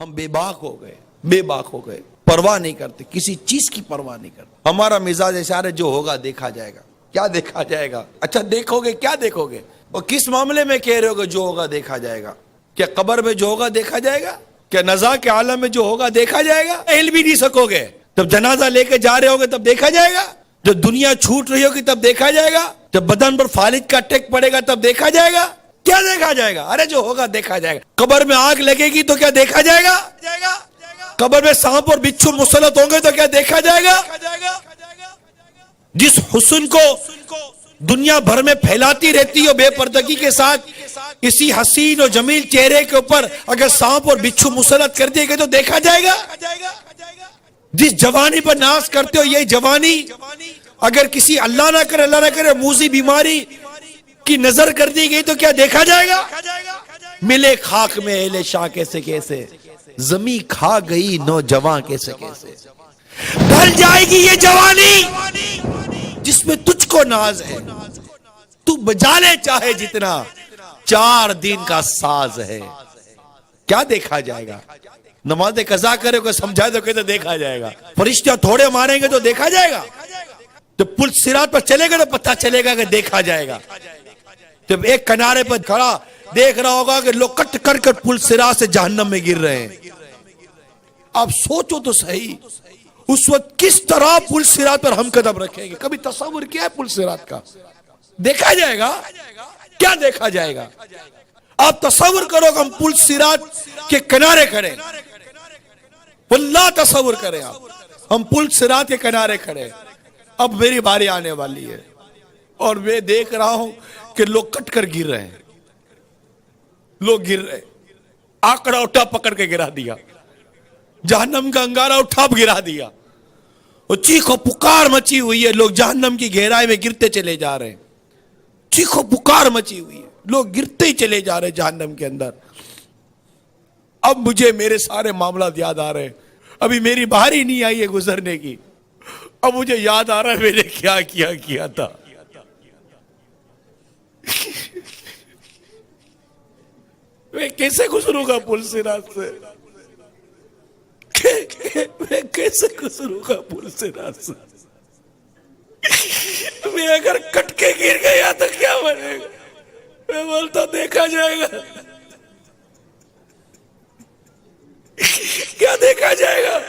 ہم بے باک ہو گئے، پرواہ نہیں کرتے، کسی چیز کی پرواہ نہیں کرتے. ہمارا مزاج ایسا ہے جو ہوگا دیکھا جائے گا. کیا دیکھا جائے گا؟ اچھا دیکھو گے، کیا دیکھو گے؟ اور کس معاملے میں کہہ رہے ہو کہ جو ہوگا دیکھا جائے گا؟ کیا قبر میں جو ہوگا دیکھا جائے گا؟ کیا نزا کے عالم میں جو ہوگا دیکھا جائے گا؟ ہل بھی نہیں سکو گے. جب جنازہ لے کے جا رہے ہوگے تب دیکھا جائے گا؟ جب دنیا چھوٹ رہی ہوگی تب دیکھا جائے گا؟ جب بدن پر فالج کا اٹیک پڑے گا تب دیکھا جائے گا؟ کیا دیکھا جائے گا؟ ارے جو ہوگا دیکھا جائے گا. قبر میں آگ لگے گی تو کیا دیکھا جائے گا؟ قبر میں سانپ اور بچھو مسلط ہوں گے تو کیا دیکھا جائے گا؟ جس حسن کو دنیا بھر میں پھیلاتی رہتی ہو بے پردگی کے ساتھ، اسی حسین اور جمیل چہرے کے اوپر اگر سانپ اور بچھو مسلط کر دیے گئے تو دیکھا جائے گا؟ جس جوانی پر ناز کرتے ہو، یہ جوانی اگر کسی اللہ نہ کرے موذی بیماری کی نظر کر دی گئی تو کیا دیکھا جائے گا؟ ملے خاک میں اہل شاہ کیسے کیسے، زمیں کھا گئی نوجوان کیسے کیسے. ڈھل جائے گی یہ جوانی جس میں تجھ کو ناز ہے، تو بجا لے چاہے جتنا، 4 دن کا ساز ہے. کیا دیکھا جائے گا؟ نماز قضا کرے کو سمجھا دو کہ تو دیکھا جائے گا. فرشتے تھوڑے ماریں گے تو دیکھا جائے گا. جب پل صراط پر چلے گا تو پتہ چلے گا کہ دیکھا جائے گا. جب ایک کنارے پر کھڑا دیکھ رہا ہوگا کہ لوگ کٹ کر کر پل صراط سے جہنم میں گر رہے ہیں. آپ سوچو تو صحیح، اس وقت کس طرح پل صراط پر ہم قدم رکھیں گے؟ کبھی تصور کیا ہے پل صراط کا؟ دیکھا جائے گا؟ کیا دیکھا جائے گا؟ آپ تصور کرو کہ ہم پل صراط کے کنارے کھڑے، واللہ تصور کریں آپ، ہم پل صراط کے کنارے کھڑے، اب میری باری آنے والی ہے اور میں دیکھ رہا ہوں کہ لوگ کٹ کر گر رہے ہیں، لوگ گر رہے، آکڑا اٹھا پکڑ کے گرا دیا، جہنم کا انگارہ اٹھا گرا دیا، اور چیخ و پکار مچی ہوئی ہے. لوگ جہنم کی گہرائی میں گرتے چلے جا رہے ہیں، چیخ و پکار مچی ہوئی ہے، لوگ گرتے ہی چلے جا رہے ہیں جہنم کے اندر. اب مجھے میرے سارے معاملات یاد آ رہے ہیں. ابھی میری باری نہیں آئی ہے گزرنے کی، اب مجھے یاد آ رہا ہے میں نے کیا کیا تھا. میں کیسے گزروں گا پل صراط سے؟ میں کیسے گزروں گا پل صراط سے؟ میں اگر کٹ کے گر گیا تو کیا بنے گا؟ میں بولتا دیکھا جائے گا. کیا دیکھا جائے گا؟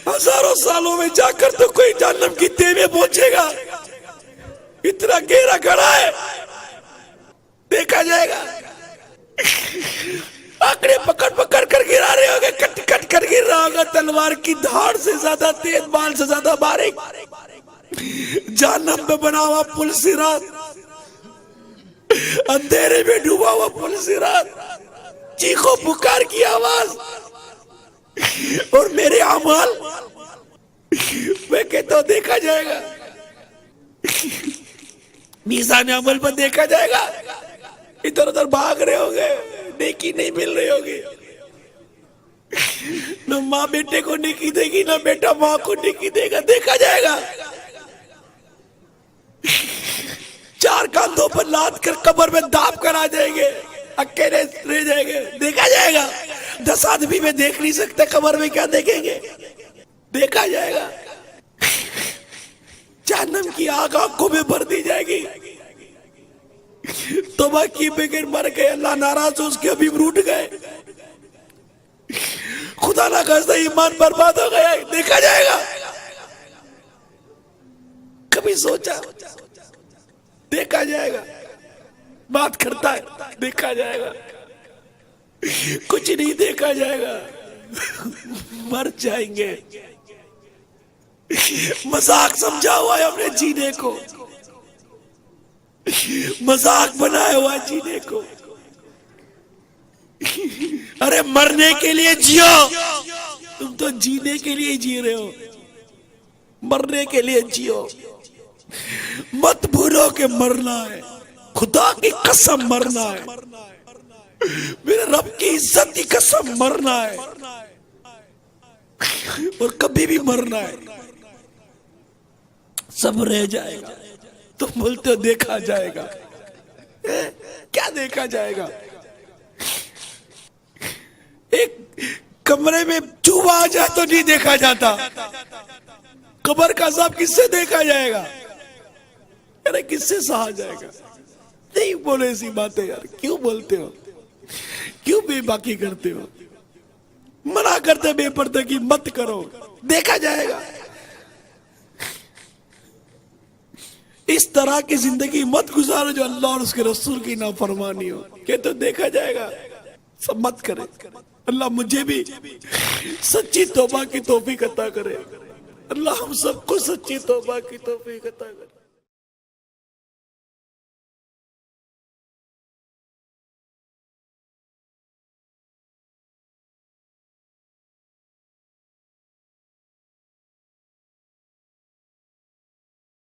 ہزاروں سالوں میں جا کر تو کوئی جہنم کی تہ میں پہنچے گا، اتنا گہرا گڑھا ہے، دیکھا جائے گا. آکڑے پکڑ کر گرا رہے ہوگے، کٹ کر گر رہا ہوگا، تلوار کی دھاڑ سے زیادہ تیز، بال سے زیادہ باریک، جہنم پہ بنا ہوا پل صراط، اندھیرے میں ڈوبا ہوا پل صراط، چیخو پکار کی آواز اور میرے اعمال. میں کہتا ہوں دیکھا جائے گا، میزان عمل پر دیکھا جائے گا. ادھر ادھر بھاگ رہے ہوگے، نیکی نہیں مل رہی ہوگی، نہ ماں بیٹے کو نیکی دے گی، نہ بیٹا ماں کو نیکی دے گا. دیکھا جائے گا. 4 کاندھوں پر لاد کر قبر میں داب کر آ جائیں گے، اکیلے رہ جائیں گے. دیکھا جائے گا. 10 آدمی میں دیکھ نہیں سکتے، قبر میں کیا دیکھیں گے؟ دیکھا جائے گا. جہنم کی آگ آنکھوں میں بھر دی جائے گی. توبہ کی بغیر مر گئے، اللہ ناراض ہو، اس کے حبیب روٹ گئے، خدا نہ خواستہ ایمان برباد ہو گیا. دیکھا جائے گا. کبھی سوچا؟ دیکھا جائے گا. بات کرتا ہے، دیکھا جائے گا. کچھ نہیں دیکھا جائے گا، مر جائیں گے. مذاق سمجھا ہوا ہے ہم نے جینے کو، مذاق بنایا ہوا ہے جینے کو. ارے مرنے کے لیے جیو، تم تو جینے کے لیے جی رہے ہو. مرنے کے لیے جیو، مت بھولو کہ مرنا ہے. خدا کی قسم مرنا ہے، میرے رب کی عزت کی قسم مرنا ہے، اور کبھی بھی مرنا ہے. سب رہ جائے گا. تم بولتے ہو دیکھا جائے گا. کیا دیکھا جائے گا؟ ایک کمرے میں چوہا آ جائے تو نہیں دیکھا جاتا، قبر کا عذاب کس سے دیکھا جائے گا؟ ارے کس سے سہا جائے گا؟ نہیں بولے ایسی باتیں یار، کیوں بولتے ہو؟ کیوں بے باکی کرتے ہو؟ منع کرتے بے پردگی مت کرو، دیکھا جائے گا۔ اس طرح کی زندگی مت گزارو جو اللہ اور اس کے رسول کی نافرمانی ہو، کہ تو دیکھا جائے گا۔ سب مت کرے۔ اللہ مجھے بھی سچی توبہ کی توفیق عطا کرے، اللہ ہم سب کو سچی توبہ کی توفیق عطا کرے۔